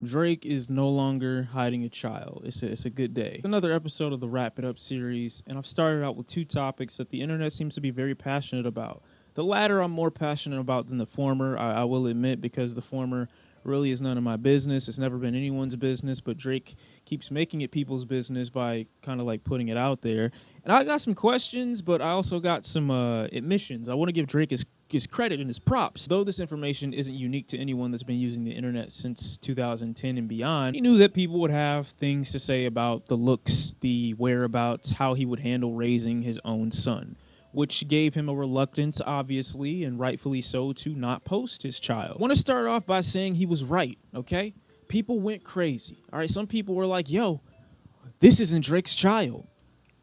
Drake is no longer hiding a child. It's a good day. Another episode of the Wrap It Up series, and I've started out with two topics that the internet seems to be very passionate about. The latter I'm more passionate about than the former, I will admit, because the former really is none of my business. It's never been anyone's business, but Drake keeps making it people's business by kind of like putting it out there. And I got some questions, but I also got some admissions. I want to give Drake his credit and his props. Though this information isn't unique to anyone that's been using the internet since 2010 and beyond, he knew that people would have things to say about the looks, the whereabouts, how he would handle raising his own son, which gave him a reluctance, obviously, and rightfully so, to not post his child. I want to start off by saying he was right, okay? People went crazy, all right? Some people were like, yo, this isn't Drake's child.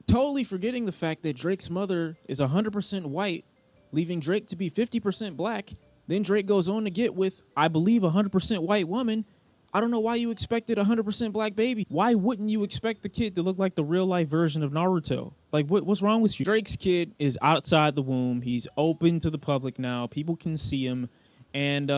Totally forgetting the fact that Drake's mother is 100% white, leaving Drake to be 50% black. Then Drake goes on to get with, I believe, a 100% white woman. I don't know why you expected a 100% black baby. Why wouldn't you expect the kid to look like the real life version of Naruto? Like, what's wrong with you? Drake's kid is outside the womb. He's open to the public now. People can see him. And,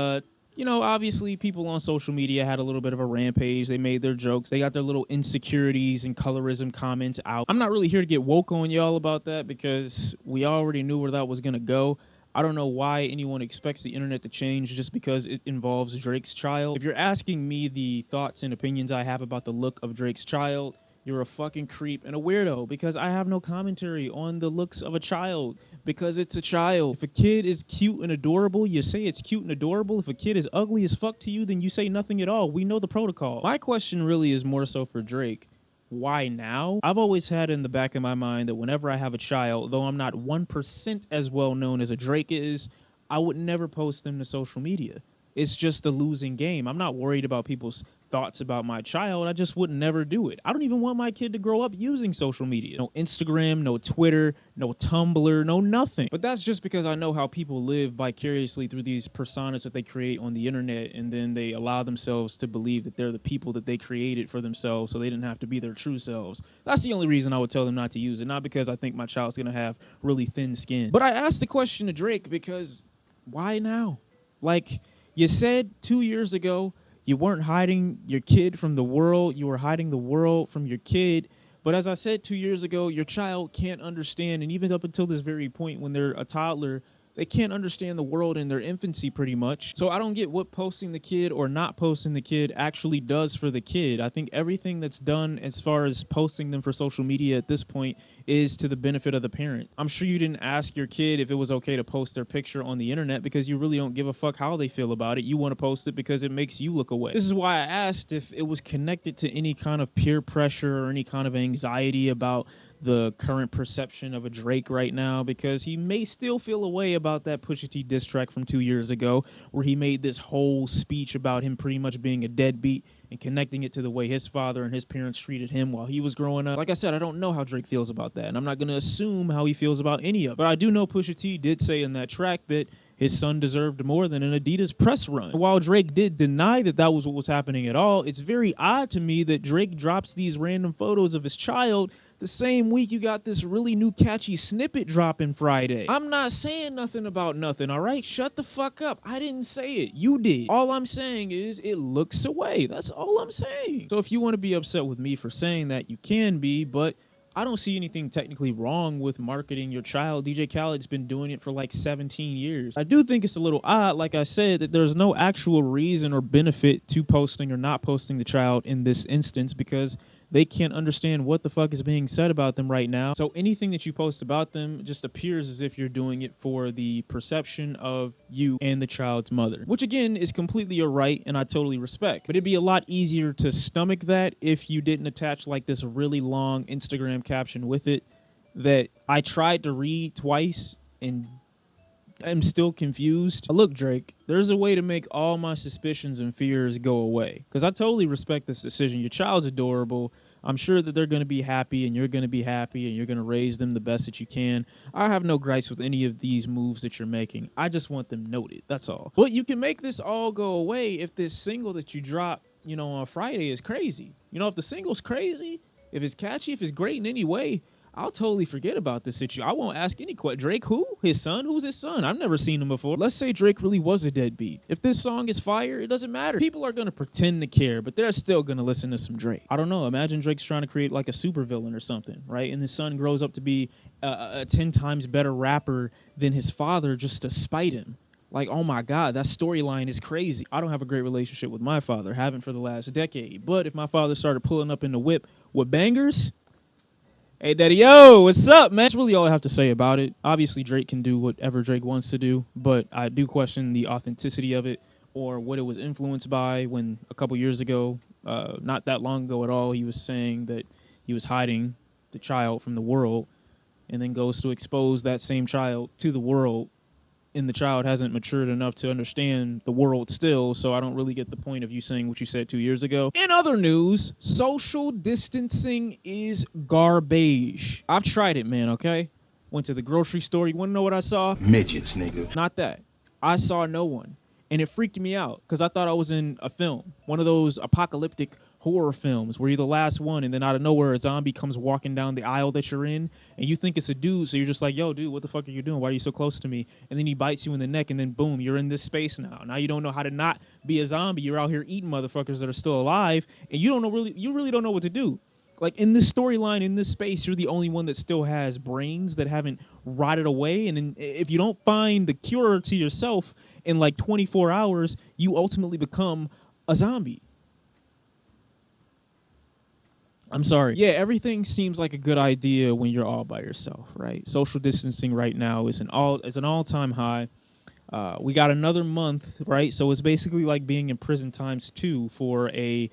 obviously people on social media had a little bit of a rampage. They made their jokes. They got their little insecurities and colorism comments out. I'm not really here to get woke on y'all about that because we already knew where that was going to go. I don't know why anyone expects the internet to change just because it involves Drake's child. If you're asking me the thoughts and opinions I have about the look of Drake's child, you're a fucking creep and a weirdo because I have no commentary on the looks of a child because it's a child. If a kid is cute and adorable, you say it's cute and adorable. If a kid is ugly as fuck to you, then you say nothing at all. We know the protocol. My question really is more so for Drake. Why now? I've always had in the back of my mind that whenever I have a child, though I'm not 1% as well known as a Drake is, I would never post them to social media. It's just a losing game. I'm not worried about people's thoughts about my child. I just would never do it. I don't even want my kid to grow up using social media. No Instagram, no Twitter, no Tumblr, no nothing. But that's just because I know how people live vicariously through these personas that they create on the internet, and then they allow themselves to believe that they're the people that they created for themselves so they didn't have to be their true selves. That's the only reason I would tell them not to use it, not because I think my child's gonna have really thin skin. But I asked the question to Drake because why now? Like, you said 2 years ago you weren't hiding your kid from the world. You were hiding the world from your kid. But as I said 2 years ago, your child can't understand. And even up until this very point when they're a toddler, they can't understand the world in their infancy pretty much. So I don't get what posting the kid or not posting the kid actually does for the kid. I think everything that's done as far as posting them for social media at this point is to the benefit of the parent. I'm sure you didn't ask your kid if it was okay to post their picture on the internet because you really don't give a fuck how they feel about it. You want to post it because it makes you look away. This is why I asked if it was connected to any kind of peer pressure or any kind of anxiety about the current perception of a Drake right now, because he may still feel a way about that Pusha T diss track from 2 years ago where he made this whole speech about him pretty much being a deadbeat and connecting it to the way his father and his parents treated him while he was growing up. Like I said, I don't know how Drake feels about that, and I'm not going to assume how he feels about any of it. But I do know Pusha T did say in that track that his son deserved more than an Adidas press run. And while Drake did deny that that was what was happening at all, it's very odd to me that Drake drops these random photos of his child the same week you got this really new catchy snippet dropping Friday. I'm not saying nothing about nothing, all right? Shut the fuck up. I didn't say it. You did. All I'm saying is it looks away. That's all I'm saying. So if you want to be upset with me for saying that, you can be, but I don't see anything technically wrong with marketing your child. DJ Khaled's been doing it for like 17 years. I do think it's a little odd, like I said, that there's no actual reason or benefit to posting or not posting the child in this instance because they can't understand what the fuck is being said about them right now. So anything that you post about them just appears as if you're doing it for the perception of you and the child's mother, which again is completely your right and I totally respect. But it'd be a lot easier to stomach that if you didn't attach like this really long Instagram caption with it that I tried to read twice and I'm still confused. Look, Drake, there's a way to make all my suspicions and fears go away. Because I totally respect this decision. Your child's adorable. I'm sure that they're going to be happy and you're going to be happy and you're going to raise them the best that you can. I have no gripes with any of these moves that you're making. I just want them noted. That's all. But you can make this all go away if this single that you drop, on Friday is crazy. If the single's crazy, if it's catchy, if it's great in any way, I'll totally forget about this situation. I won't ask any question. Drake who? His son? Who's his son? I've never seen him before. Let's say Drake really was a deadbeat. If this song is fire, it doesn't matter. People are going to pretend to care, but they're still going to listen to some Drake. I don't know. Imagine Drake's trying to create like a supervillain or something, right? And his son grows up to be a 10 times better rapper than his father just to spite him. Like, oh my God, that storyline is crazy. I don't have a great relationship with my father, haven't for the last decade. But if my father started pulling up in the whip with bangers, hey, daddy, yo, what's up, man? That's really all I have to say about it. Obviously, Drake can do whatever Drake wants to do, but I do question the authenticity of it or what it was influenced by when a couple years ago, not that long ago at all, he was saying that he was hiding the child from the world and then goes to expose that same child to the world. And the child hasn't matured enough to understand the world still, so I don't really get the point of you saying what you said 2 years ago. In other news, social distancing is garbage. I've tried it, man, okay? Went to the grocery store. You want to know what I saw? Midgets, nigga. Not that. I saw no one. And it freaked me out because I thought I was in a film, one of those apocalyptic horror films where you're the last one and then out of nowhere a zombie comes walking down the aisle that you're in and you think it's a dude, so you're just like, yo, dude, what the fuck are you doing? Why are you so close to me? And then he bites you in the neck and then boom, you're in this space now. Now you don't know how to not be a zombie. You're out here eating motherfuckers that are still alive and you really don't know what to do. Like in this storyline, in this space, you're the only one that still has brains that haven't rotted away. And then if you don't find the cure to yourself in like 24 hours, you ultimately become a zombie. I'm sorry. Yeah, everything seems like a good idea when you're all by yourself, right? Social distancing right now is an all-time high. We got another month, right? So it's basically like being in prison times 2 for a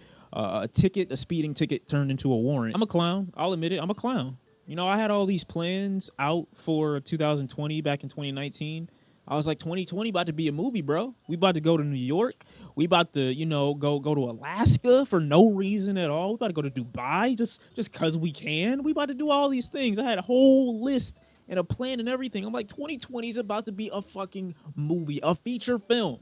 speeding ticket turned into a warrant. I'm a clown. I'll admit it. I'm a clown. You know, I had all these plans out for 2020 back in 2019. I was like, 2020 about to be a movie, bro. We about to go to New York. We about to, you know, go to Alaska for no reason at all. We about to go to Dubai just because we can. We about to do all these things. I had a whole list and a plan and everything. I'm like, 2020 is about to be a fucking movie, a feature film.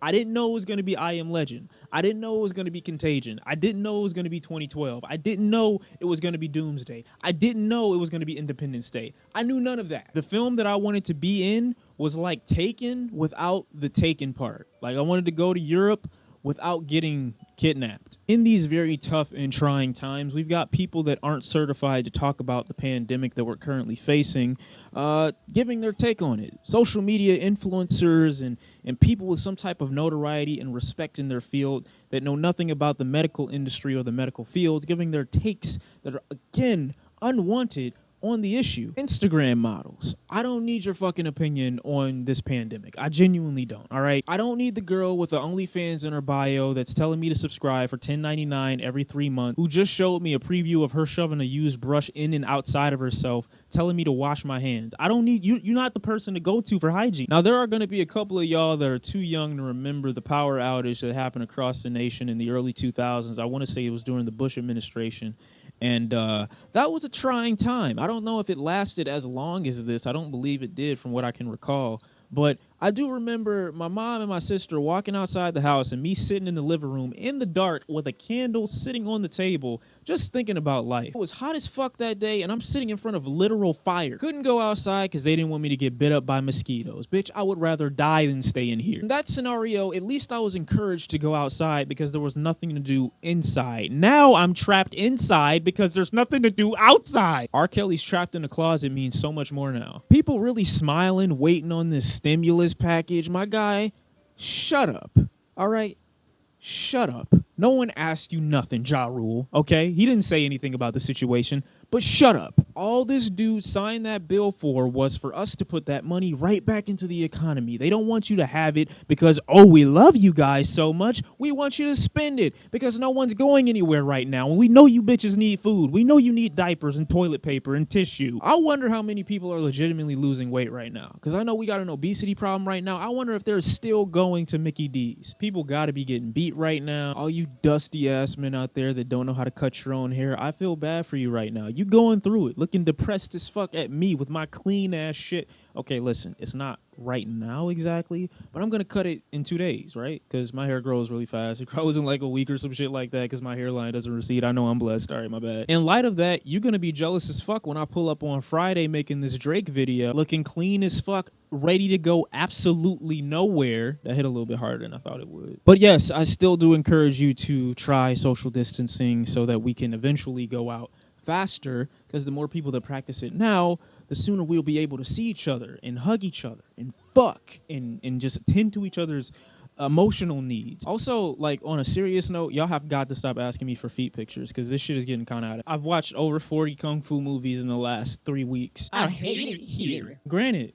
I didn't know it was going to be I Am Legend. I didn't know it was going to be Contagion. I didn't know it was going to be 2012. I didn't know it was going to be Doomsday. I didn't know it was going to be Independence Day. I knew none of that. The film that I wanted to be in was like Taken without the Taken part. Like I wanted to go to Europe without getting kidnapped. In these very tough and trying times, we've got people that aren't certified to talk about the pandemic that we're currently facing, giving their take on it. Social media influencers and people with some type of notoriety and respect in their field that know nothing about the medical industry or the medical field, giving their takes that are, again, unwanted on the issue. Instagram models. I don't need your fucking opinion on this pandemic. I genuinely don't, all right? I don't need the girl with the OnlyFans in her bio that's telling me to subscribe for $10.99 every 3 months, who just showed me a preview of her shoving a used brush in and outside of herself, telling me to wash my hands. I don't need you. You're not the person to go to for hygiene. Now, there are going to be a couple of y'all that are too young to remember the power outage that happened across the nation in the early 2000s. I want to say it was during the Bush administration. And that was a trying time. I don't know if it lasted as long as this. I don't believe it did from what I can recall. But I do remember my mom and my sister walking outside the house and me sitting in the living room in the dark with a candle sitting on the table, just thinking about life. It was hot as fuck that day, and I'm sitting in front of literal fire. Couldn't go outside because they didn't want me to get bit up by mosquitoes. Bitch, I would rather die than stay in here. In that scenario, at least I was encouraged to go outside because there was nothing to do inside. Now I'm trapped inside because there's nothing to do outside. R. Kelly's trapped in a closet means so much more now. People really smiling, waiting on this stimulus package. My guy, shut up. All right? Shut up. No one asked you nothing, Ja Rule, okay? He didn't say anything about the situation, but shut up. All this dude signed that bill for was for us to put that money right back into the economy. They don't want you to have it because, oh, we love you guys so much. We want you to spend it because no one's going anywhere right now. And we know you bitches need food. We know you need diapers and toilet paper and tissue. I wonder how many people are legitimately losing weight right now because I know we got an obesity problem right now. I wonder if they're still going to Mickey D's. People got to be getting beat right now. All you dusty ass men out there that don't know how to cut your own hair, I feel bad for you right now. You going through it, looking depressed as fuck at me with my clean ass shit. Okay, listen, it's not right now exactly, but I'm gonna cut it in 2 days, right? Because my hair grows really fast. It grows in like a week or some shit like that. Because my hairline doesn't recede. I know I'm blessed. All right, my bad. In light of that, you're gonna be jealous as fuck when I pull up on Friday making this Drake video, looking clean as fuck, ready to go absolutely nowhere. That hit a little bit harder than I thought it would. But yes, I still do encourage you to try social distancing so that we can eventually go out faster, because the more people that practice it now, the sooner we'll be able to see each other and hug each other and fuck and just attend to each other's emotional needs. Also, like on a serious note, y'all have got to stop asking me for feet pictures, because this shit is getting kind of out of. I've watched over 40 kung fu movies in the last 3 weeks. I hate it here. Granted,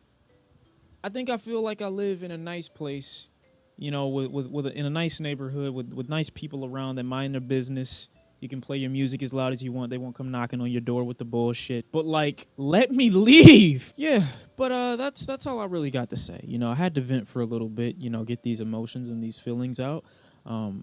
I think I feel like I live in a nice place, you know, in a nice neighborhood with nice people around that mind their business. You can play your music as loud as you want. They won't come knocking on your door with the bullshit. But like, let me leave. Yeah, but that's all I really got to say. You know, I had to vent for a little bit. You know, get these emotions and these feelings out.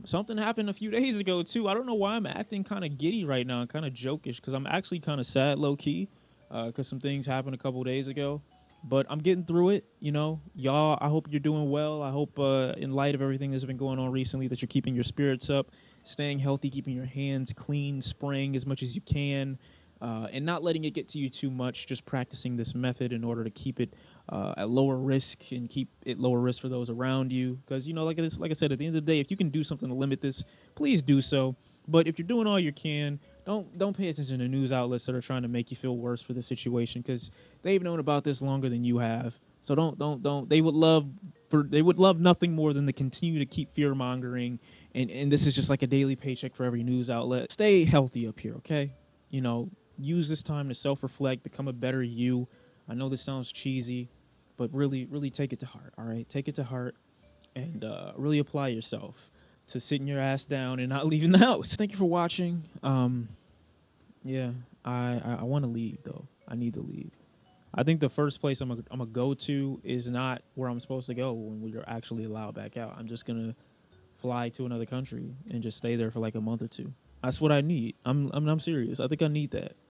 Something happened a few days ago too. I don't know why I'm acting kind of giddy right now and kind of jokish, because I'm actually kind of sad, low key, because some things happened a couple days ago. But I'm getting through it, you know. Y'all, I hope you're doing well. I hope in light of everything that's been going on recently that you're keeping your spirits up, staying healthy, keeping your hands clean, spraying as much as you can, and not letting it get to you too much, just practicing this method in order to keep it at lower risk and keep it lower risk for those around you. Because, you know, like I said, at the end of the day, if you can do something to limit this, please do so. But if you're doing all you can, don't pay attention to news outlets that are trying to make you feel worse for the situation, because they've known about this longer than you have. So don't. They would love nothing more than to continue to keep fear mongering, and this is just like a daily paycheck for every news outlet. Stay healthy up here, okay? You know, use this time to self-reflect, become a better you. I know this sounds cheesy, but really, really take it to heart. All right, take it to heart, and really apply yourself to sitting your ass down and not leaving the house. Thank you for watching. Yeah, I want to leave though. I need to leave. I think the first place I'm gonna go to is not where I'm supposed to go when we're actually allowed back out. I'm just gonna fly to another country and just stay there for like a month or two. That's what I need. I'm serious. I think I need that.